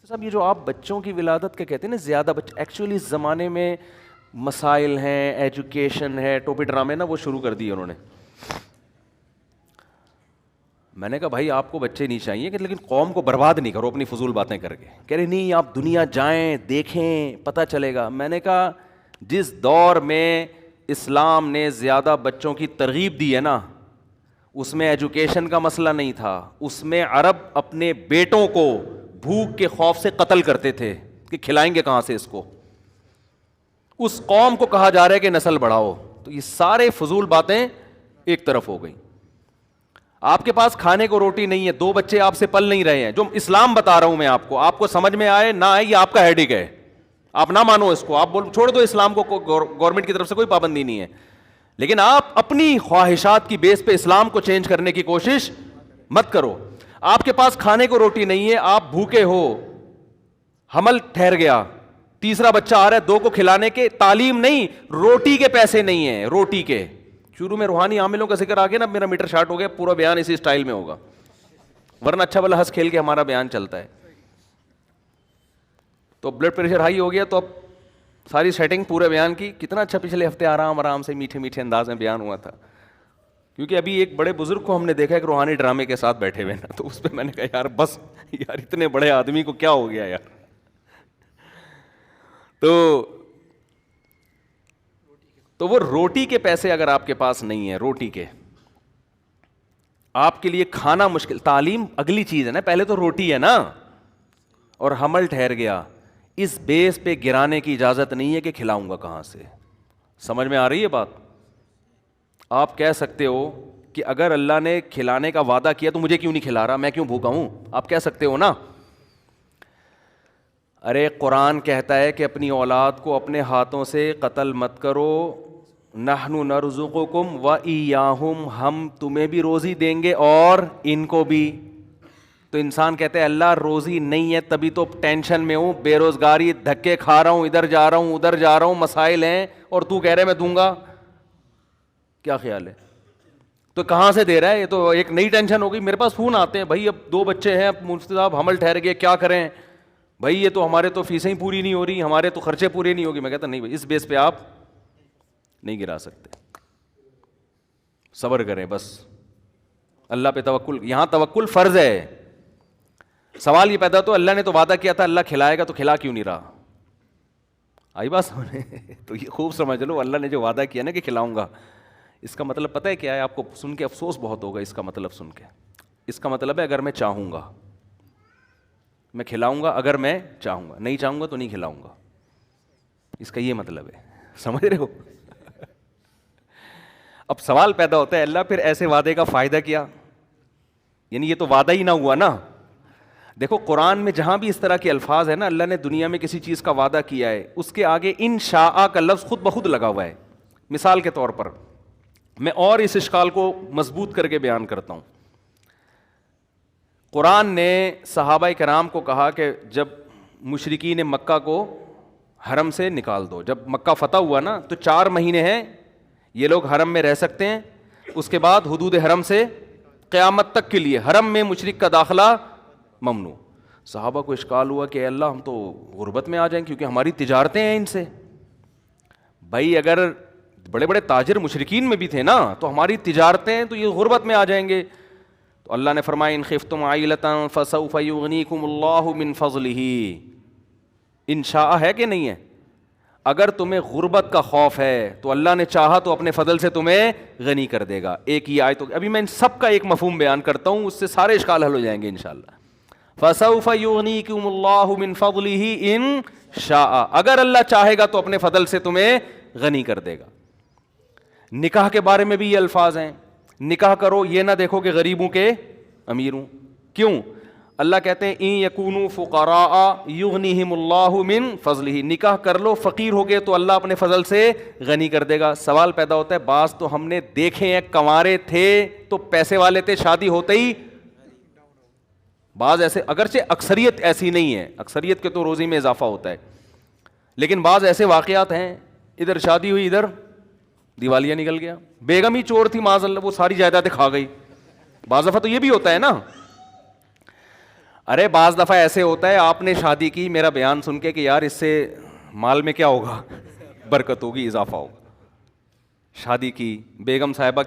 تو صاحب یہ جو آپ بچوں کی ولادت کے کہتے ہیں نا زیادہ بچے، ایکچولی اس زمانے میں مسائل ہیں، ایجوکیشن ہے، ٹوپی ڈرامے نا وہ شروع کر دیے انہوں نے. میں نے کہا بھائی آپ کو بچے نہیں چاہیے کہ لیکن قوم کو برباد نہیں کرو اپنی فضول باتیں کر کے. کہہ رہے نہیں آپ دنیا جائیں دیکھیں پتہ چلے گا. میں نے کہا جس دور میں اسلام نے زیادہ بچوں کی ترغیب دی ہے نا اس میں ایجوکیشن کا مسئلہ نہیں تھا، اس میں عرب اپنے بیٹوں کو بھوک کے خوف سے قتل کرتے تھے کہ کھلائیں گے کہاں سے اس کو. اس قوم کو کہا جا رہا ہے کہ نسل بڑھاؤ. تو یہ سارے فضول باتیں ایک طرف ہو گئیں. آپ کے پاس کھانے کو روٹی نہیں ہے، 2 بچے آپ سے پل نہیں رہے ہیں، جو اسلام بتا رہا ہوں میں آپ کو سمجھ میں آئے نہ آئے یہ آپ کا ہیڈک ہے، آپ نہ مانو اس کو، آپ چھوڑ دو اسلام کو، گورنمنٹ کی طرف سے کوئی پابندی نہیں ہے. لیکن آپ اپنی خواہشات کی بیس پہ اسلام کو چینج کرنے کی کوشش مت کرو. آپ کے پاس کھانے کو روٹی نہیں ہے، آپ بھوکے ہو، حمل ٹھہر گیا، تیسرا بچہ آ رہا ہے، 2 کو کھلانے کے، تعلیم نہیں، روٹی کے پیسے نہیں ہیں، روٹی کے. شروع میں روحانی عاملوں کا ذکر آ گیا نا، میرا میٹر شارٹ ہو گیا، پورا بیان اسی سٹائل میں ہوگا، ورنہ اچھا بھلا ہنس کھیل کے ہمارا بیان چلتا ہے. تو بلڈ پریشر ہائی ہو گیا تو اب ساری سیٹنگ پورے بیان کی. کتنا اچھا پچھلے ہفتے آرام سے میٹھے میٹھے انداز میں بیان ہوا تھا، کیونکہ ابھی ایک بڑے بزرگ کو ہم نے دیکھا کہ روحانی ڈرامے کے ساتھ بیٹھے ہوئے نا، تو اس پہ میں نے کہا یار بس یار اتنے بڑے آدمی کو کیا ہو گیا یار. تو وہ روٹی کے پیسے اگر آپ کے پاس نہیں ہیں، روٹی کے، آپ کے لیے کھانا مشکل، تعلیم اگلی چیز ہے نا، پہلے تو روٹی ہے نا، اور حمل ٹھہر گیا، اس بیس پہ گرانے کی اجازت نہیں ہے کہ کھلاؤں گا کہاں سے. سمجھ میں آ رہی ہے بات؟ آپ کہہ سکتے ہو کہ اگر اللہ نے کھلانے کا وعدہ کیا تو مجھے کیوں نہیں کھلا رہا، میں کیوں بھوکا ہوں، آپ کہہ سکتے ہو نا. ارے قرآن کہتا ہے کہ اپنی اولاد کو اپنے ہاتھوں سے قتل مت کرو، نحن نرزقکم وإیاہم، ہم تمہیں بھی روزی دیں گے اور ان کو بھی. تو انسان کہتے ہیں اللہ روزی نہیں ہے تبھی تو ٹینشن میں ہوں، بے روزگاری، دھکے کھا رہا ہوں، ادھر جا رہا ہوں ادھر جا رہا ہوں، مسائل ہیں، اور تو کہہ رہے میں دوں گا. کیا خیال ہے؟ تو کہاں سے دے رہا ہے؟ یہ تو ایک نئی ٹینشن ہو گئی. میرے پاس فون آتے ہیں، بھائی اب 2 بچے ہیں، مفتی صاحب حمل ٹھہر گئے، کیا کریں بھائی، یہ تو ہمارے تو فیسیں ہی پوری نہیں ہو رہی، ہمارے تو خرچے پورے نہیں ہوگی. میں کہتا نہیں بھائی اس بیس پہ آپ نہیں گرا سکتے، صبر کریں بس، اللہ پہ توکل. یہاں توکل فرض ہے. سوال یہ پیدا تو اللہ نے تو وعدہ کیا تھا اللہ کھلائے گا، تو کھلا کیوں نہیں رہا؟ آئی بات سمجھے؟ تو یہ خوب سمجھ لو، اللہ نے جو وعدہ کیا نا کہ کھلاؤں گا، اس کا مطلب پتہ ہے کیا ہے؟ آپ کو سن کے افسوس بہت ہوگا اس کا مطلب سن کے. اس کا مطلب ہے اگر میں چاہوں گا میں کھلاؤں گا، اگر میں چاہوں گا، نہیں چاہوں گا تو نہیں کھلاؤں گا. اس کا یہ مطلب ہے، سمجھ رہے ہو؟ اب سوال پیدا ہوتا ہے اللہ پھر ایسے وعدے کا فائدہ کیا؟ یعنی یہ تو وعدہ ہی نہ ہوا نا. دیکھو قرآن میں جہاں بھی اس طرح کے الفاظ ہیں نا، اللہ نے دنیا میں کسی چیز کا وعدہ کیا ہے، اس کے آگے انشاء کا لفظ خود بخود لگا ہوا ہے. مثال کے طور پر میں اور اس اشکال کو مضبوط کر کے بیان کرتا ہوں. قرآن نے صحابہ کرام کو کہا کہ جب مشرکین مکہ کو حرم سے نکال دو، جب مکہ فتح ہوا نا تو 4 مہینے ہیں یہ لوگ حرم میں رہ سکتے ہیں، اس کے بعد حدود حرم سے قیامت تک کے لیے حرم میں مشرک کا داخلہ ممنوع. صحابہ کو اشکال ہوا کہ اللہ ہم تو غربت میں آ جائیں کیونکہ ہماری تجارتیں ہیں ان سے. بھائی اگر بڑے بڑے تاجر مشرکین میں بھی تھے نا تو ہماری تجارتیں تو یہ غربت میں آ جائیں گے. تو اللہ نے فرمایا ان خفتم عائلۃ فسوف یغنیکم اللہ من فضلہ. انشاء ہے کہ نہیں ہے؟ اگر تمہیں غربت کا خوف ہے تو اللہ نے چاہا تو اپنے فضل سے تمہیں غنی کر دے گا. ایک ہی آیت. ابھی میں ان سب کا ایک مفہوم بیان کرتا ہوں، اس سے سارے اشکال حل ہو جائیں گے انشاءاللہ. فسوف یغنیکم اللہ من فضلہ ان شاء، اگر اللہ چاہے گا تو اپنے فضل سے تمہیں غنی کر دے گا. نکاح کے بارے میں بھی یہ الفاظ ہیں، نکاح کرو یہ نہ دیکھو کہ غریبوں کے امیر ہوں. کیوں؟ اللہ کہتے ہیں ان یکونوا فقراء یغنیہم اللہ من فضلہ، نکاح کر لو فقیر ہو گئے تو اللہ اپنے فضل سے غنی کر دے گا. سوال پیدا ہوتا ہے بعض تو ہم نے دیکھے ہیں کنوارے تھے تو پیسے والے تھے، شادی ہوتے ہی بعض ایسے، اگرچہ اکثریت ایسی نہیں ہے، اکثریت کے تو روزی میں اضافہ ہوتا ہے، لیکن بعض ایسے واقعات ہیں ادھر شادی ہوئی ادھر دیوالیہ نکل گیا، بیگم ہی چور تھی معاذ اللہ وہ ساری جائیدادیں کھا گئی. بعض دفعہ تو یہ بھی ہوتا ہے نا. ارے بعض دفعہ ایسے ہوتا ہے آپ نے شادی کی میرا بیان سن کے کہ یار اس سے مال میں کیا ہوگا, برکت ہوگی, اضافہ ہوگا. شادی کی بیگم صاحبہ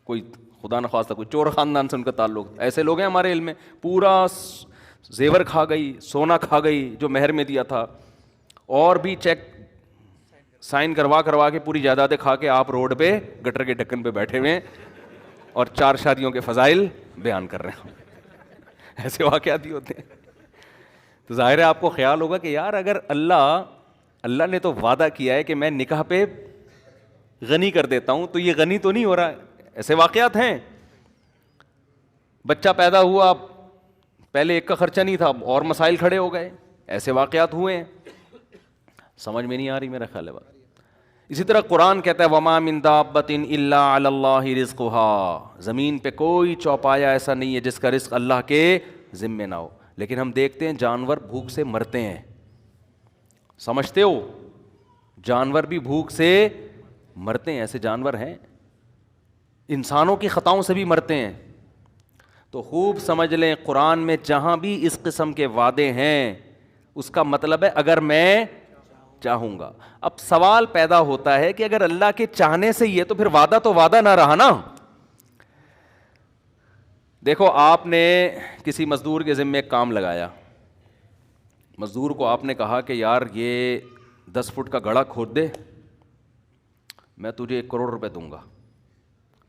کوئی خدا نخواستہ کوئی چور خاندان سے ان کا تعلق, ایسے لوگ ہیں ہمارے علم میں, پورا زیور کھا گئی, سونا کھا گئی جو مہر میں دیا تھا, اور بھی چیک سائن کروا کے پوری جائیدادیں کھا کے آپ روڈ پہ گٹر کے ڈھکن پہ بیٹھے ہوئے ہیں اور 4 شادیوں کے فضائل بیان کر رہے ہیں. ایسے واقعات بھی ہوتے ہیں. تو ظاہر ہے آپ کو خیال ہوگا کہ یار اگر اللہ نے تو وعدہ کیا ہے کہ میں نکاح پہ غنی کر دیتا ہوں, تو یہ غنی تو نہیں ہو رہا. ایسے واقعات ہیں. بچہ پیدا ہوا, پہلے ایک کا خرچہ نہیں تھا اور مسائل کھڑے ہو گئے, ایسے واقعات ہوئے ہیں. سمجھ میں نہیں آ رہی میرا خیال ہے بات. اسی طرح قرآن کہتا ہے وما من دابۃ الا علی اللہ رزقها, زمین پہ کوئی چوپایا ایسا نہیں ہے جس کا رزق اللہ کے ذمے نہ ہو. لیکن ہم دیکھتے ہیں جانور بھوک سے مرتے ہیں. سمجھتے ہو, جانور بھی بھوک سے مرتے ہیں, ایسے جانور ہیں. انسانوں کی خطاؤں سے بھی مرتے ہیں. تو خوب سمجھ لیں قرآن میں جہاں بھی اس قسم کے وعدے ہیں اس کا مطلب ہے اگر میں چاہوں گا. اب سوال پیدا ہوتا ہے کہ اگر اللہ کے چاہنے سے ہی ہے تو پھر وعدہ تو وعدہ نہ رہا نا. دیکھو آپ نے کسی مزدور کے ذمے ایک کام لگایا, مزدور کو آپ نے کہا کہ یار یہ 10 فٹ کا گڑھا کھود دے, میں تجھے 1 کروڑ روپے دوں گا.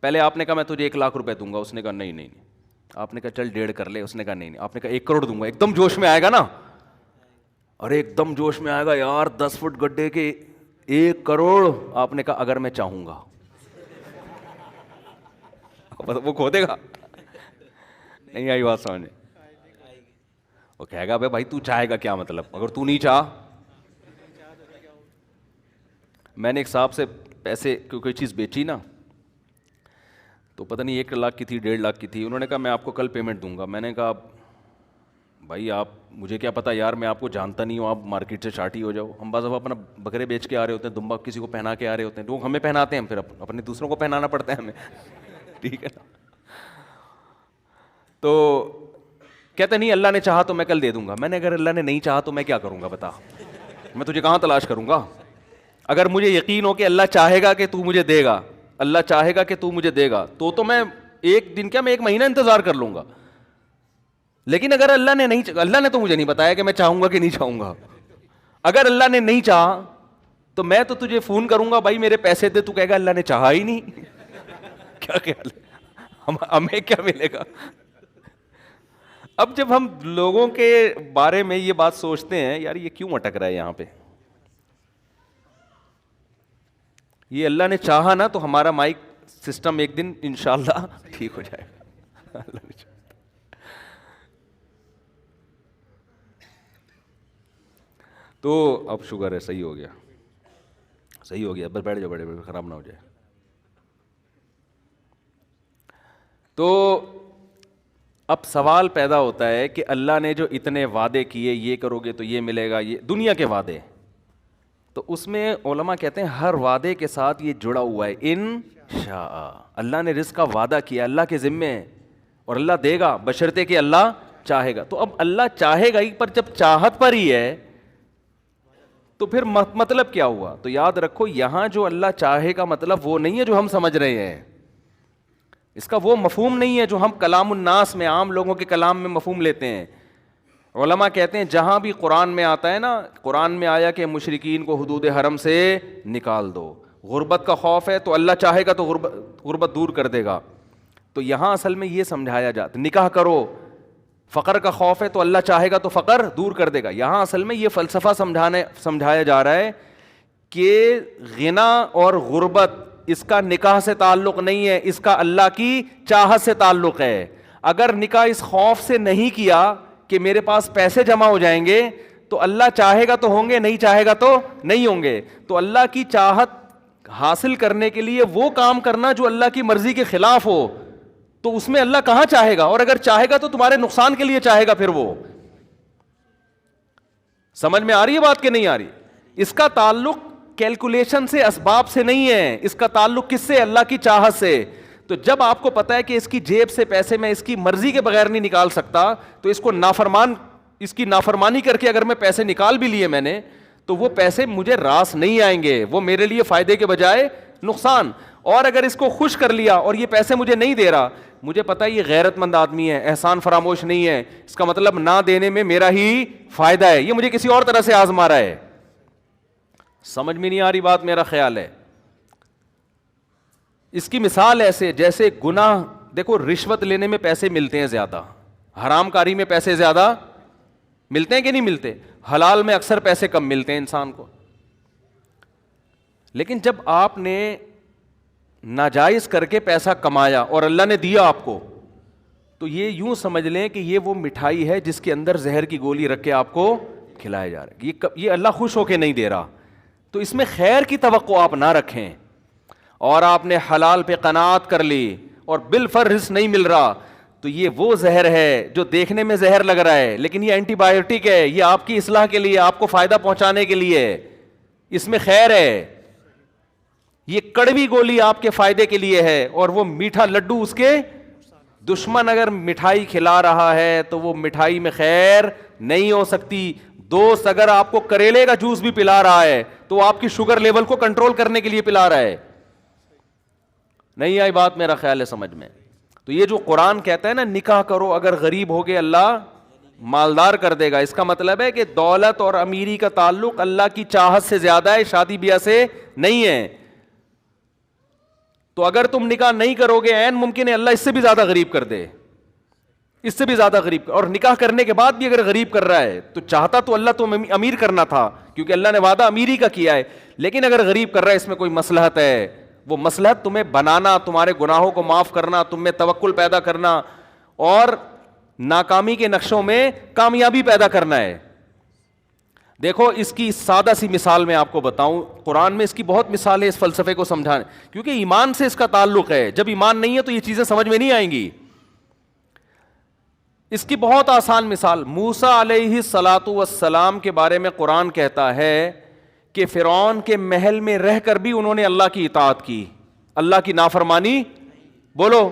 پہلے آپ نے کہا میں تجھے 1 لاکھ روپے دوں گا, اس نے کہا نہیں. آپ نے کہا چل 1.5 کر لے, اس نے کہا نہیں. آپ نے کہا 1 کروڑ دوں گا. ایک دم جوش میں آئے گا نا, اور ایک دم جوش میں آئے گا یار 10 فٹ گڈھے کے 1 کروڑ. آپ نے کہا اگر میں چاہوں گا. وہ کھودے گا, نہیں آئی بات سمجھ میں. وہ کہے گا بھائی تو چاہے گا کیا مطلب, اگر تو نہیں چاہ. میں نے ایک صاحب سے پیسے کوئی چیز بیچی نا, تو پتہ نہیں 1 لاکھ کی تھی 1.5 لاکھ کی تھی. انہوں نے کہا میں آپ کو کل پیمنٹ دوں گا. میں نے کہا بھائی آپ مجھے کیا پتا یار, میں آپ کو جانتا نہیں ہوں, آپ مارکیٹ سے شارٹ ہی ہو جاؤ. ہم بعض دفعہ اپنا بکرے بیچ کے آ رہے ہوتے ہیں, دمبا کسی کو پہنا کے آ رہے ہوتے ہیں, لوگ ہمیں پہناتے ہیں, پھر اپنے دوسروں کو پہنانا پڑتا ہے ہمیں. ٹھیک ہے نا. تو کہتے نہیں اللہ نے چاہا تو میں کل دے دوں گا. میں نے اگر اللہ نے نہیں چاہا تو میں کیا کروں گا بتا, میں تجھے کہاں تلاش کروں گا. اگر مجھے یقین ہو کہ اللہ چاہے گا کہ تو مجھے دے گا, اللہ چاہے گا کہ تو مجھے دے گا, تو میں 1 دن کیا میں 1 مہینہ انتظار کر لوں گا. لیکن اگر اللہ نے نہیں, اللہ نے تو مجھے نہیں بتایا کہ میں چاہوں گا کہ نہیں چاہوں گا. اگر اللہ نے نہیں چاہا تو میں تو تجھے فون کروں گا بھائی میرے پیسے دے, تو کہے گا اللہ نے چاہا ہی نہیں. کیا خیال ہے, ہمیں کیا ملے گا. اب جب ہم لوگوں کے بارے میں یہ بات سوچتے ہیں یار یہ کیوں اٹک رہا ہے یہاں پہ, یہ اللہ نے چاہا نا تو ہمارا مائک سسٹم ایک دن انشاءاللہ ٹھیک ہو جائے گا. اللہ نے چاہا. تو اب شکر ہے صحیح ہو گیا, بس بیٹھ جاؤ, بڑے خراب نہ ہو جائے. تو اب سوال پیدا ہوتا ہے کہ اللہ نے جو اتنے وعدے کیے, یہ کرو گے تو یہ ملے گا, یہ دنیا کے وعدے, تو اس میں علماء کہتے ہیں ہر وعدے کے ساتھ یہ جڑا ہوا ہے انشاء. اللہ نے رزق کا وعدہ کیا, اللہ کے ذمے ہے, اور اللہ دے گا بشرطے کہ اللہ چاہے گا. تو اب اللہ چاہے گا ہی, پر جب چاہت پر ہی ہے تو پھر مطلب کیا ہوا. تو یاد رکھو یہاں جو اللہ چاہے کا مطلب وہ نہیں ہے جو ہم سمجھ رہے ہیں, اس کا وہ مفہوم نہیں ہے جو ہم کلام الناس میں, عام لوگوں کے کلام میں مفہوم لیتے ہیں. علماء کہتے ہیں جہاں بھی قرآن میں آتا ہے نا, قرآن میں آیا کہ مشرکین کو حدود حرم سے نکال دو, غربت کا خوف ہے تو اللہ چاہے گا تو غربت دور کر دے گا. تو یہاں اصل میں یہ سمجھایا جاتا, نکاح کرو, فقر کا خوف ہے تو اللہ چاہے گا تو فقر دور کر دے گا. یہاں اصل میں یہ فلسفہ سمجھایا جا رہا ہے کہ غنا اور غربت اس کا نکاح سے تعلق نہیں ہے, اس کا اللہ کی چاہت سے تعلق ہے. اگر نکاح اس خوف سے نہیں کیا کہ میرے پاس پیسے جمع ہو جائیں گے, تو اللہ چاہے گا تو ہوں گے, نہیں چاہے گا تو نہیں ہوں گے. تو اللہ کی چاہت حاصل کرنے کے لیے وہ کام کرنا جو اللہ کی مرضی کے خلاف ہو, تو اس میں اللہ کہاں چاہے گا, اور اگر چاہے گا تو تمہارے نقصان کے لیے چاہے گا. پھر وہ سمجھ میں آ رہی ہے بات کہ نہیں آ رہی. اس کا تعلق کیلکولیشن سے, اسباب سے نہیں ہے, اس کا تعلق کس سے, اللہ کی چاہت سے. تو جب آپ کو پتا ہے کہ اس کی جیب سے پیسے میں اس کی مرضی کے بغیر نہیں نکال سکتا, تو اس کو اس کی نافرمانی کر کے اگر میں پیسے نکال بھی لیے میں نے, تو وہ پیسے مجھے راس نہیں آئیں گے, وہ میرے لیے فائدے کے بجائے نقصان. اور اگر اس کو خوش کر لیا اور یہ پیسے مجھے نہیں دے رہا, مجھے پتا ہے یہ غیرت مند آدمی ہے, احسان فراموش نہیں ہے, اس کا مطلب نہ دینے میں میرا ہی فائدہ ہے, یہ مجھے کسی اور طرح سے آزما رہا ہے. سمجھ میں نہیں آ رہی بات, میرا خیال ہے. اس کی مثال ایسے جیسے گناہ, دیکھو رشوت لینے میں پیسے ملتے ہیں زیادہ, حرام کاری میں پیسے زیادہ ملتے ہیں کہ نہیں ملتے, حلال میں اکثر پیسے کم ملتے ہیں انسان کو. لیکن جب آپ نے ناجائز کر کے پیسہ کمایا اور اللہ نے دیا آپ کو, تو یہ یوں سمجھ لیں کہ یہ وہ مٹھائی ہے جس کے اندر زہر کی گولی رکھ کے آپ کو کھلایا جا رہا ہے. یہ اللہ خوش ہو کے نہیں دے رہا, تو اس میں خیر کی توقع آپ نہ رکھیں. اور آپ نے حلال پہ قناعت کر لی اور بالفرض نہیں مل رہا, تو یہ وہ زہر ہے جو دیکھنے میں زہر لگ رہا ہے لیکن یہ اینٹی بایوٹک ہے, یہ آپ کی اصلاح کے لیے, آپ کو فائدہ پہنچانے کے لیے, اس میں خیر ہے. یہ کڑوی گولی آپ کے فائدے کے لیے ہے, اور وہ میٹھا لڈو اس کے دشمن اگر مٹھائی کھلا رہا ہے تو وہ مٹھائی میں خیر نہیں ہو سکتی. دوست اگر آپ کو کریلے کا جوس بھی پلا رہا ہے تو وہ آپ کی شوگر لیول کو کنٹرول کرنے کے لیے پلا رہا ہے. نہیں آئی بات, میرا خیال ہے سمجھ میں. تو یہ جو قرآن کہتا ہے نا نکاح کرو, اگر غریب ہوگے اللہ مالدار کر دے گا, اس کا مطلب ہے کہ دولت اور امیری کا تعلق اللہ کی چاہت سے زیادہ ہے, شادی بیاہ سے نہیں ہے. تو اگر تم نکاح نہیں کرو گے عین ممکن ہے اللہ اس سے بھی زیادہ غریب کر دے, اس سے بھی زیادہ غریب. اور نکاح کرنے کے بعد بھی اگر غریب کر رہا ہے تو چاہتا تو اللہ تم امیر کرنا تھا, کیونکہ اللہ نے وعدہ امیری کا کیا ہے, لیکن اگر غریب کر رہا ہے اس میں کوئی مصلحت ہے, وہ مصلحت تمہیں بنانا, تمہارے گناہوں کو معاف کرنا, تم میں توکل پیدا کرنا اور ناکامی کے نقشوں میں کامیابی پیدا کرنا ہے. دیکھو اس کی سادہ سی مثال میں آپ کو بتاؤں, قرآن میں اس کی بہت مثال ہے اس فلسفے کو سمجھانے, کیونکہ ایمان سے اس کا تعلق ہے. جب ایمان نہیں ہے تو یہ چیزیں سمجھ میں نہیں آئیں گی. اس کی بہت آسان مثال, موسیٰ علیہ الصلاۃ والسلام کے بارے میں قرآن کہتا ہے کہ فرعون کے محل میں رہ کر بھی انہوں نے اللہ کی اطاعت کی, اللہ کی نافرمانی بولو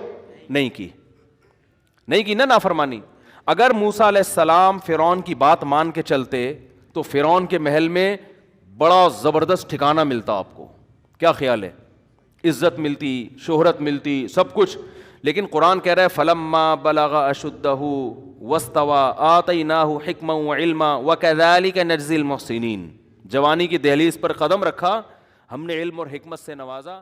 نہیں کی نا نافرمانی. اگر موسیٰ علیہ السلام فرعون کی بات مان کے چلتے تو فرعون کے محل میں بڑا زبردست ٹھکانہ ملتا آپ کو, کیا خیال ہے, عزت ملتی, شہرت ملتی, سب کچھ. لیکن قرآن کہہ رہا ہے فلما بلغ اشدہ واستوى آتیناہ حکما وعلما وکذالک نجزی المحسنین. جوانی کی دہلیز پر قدم رکھا, ہم نے علم اور حکمت سے نوازا.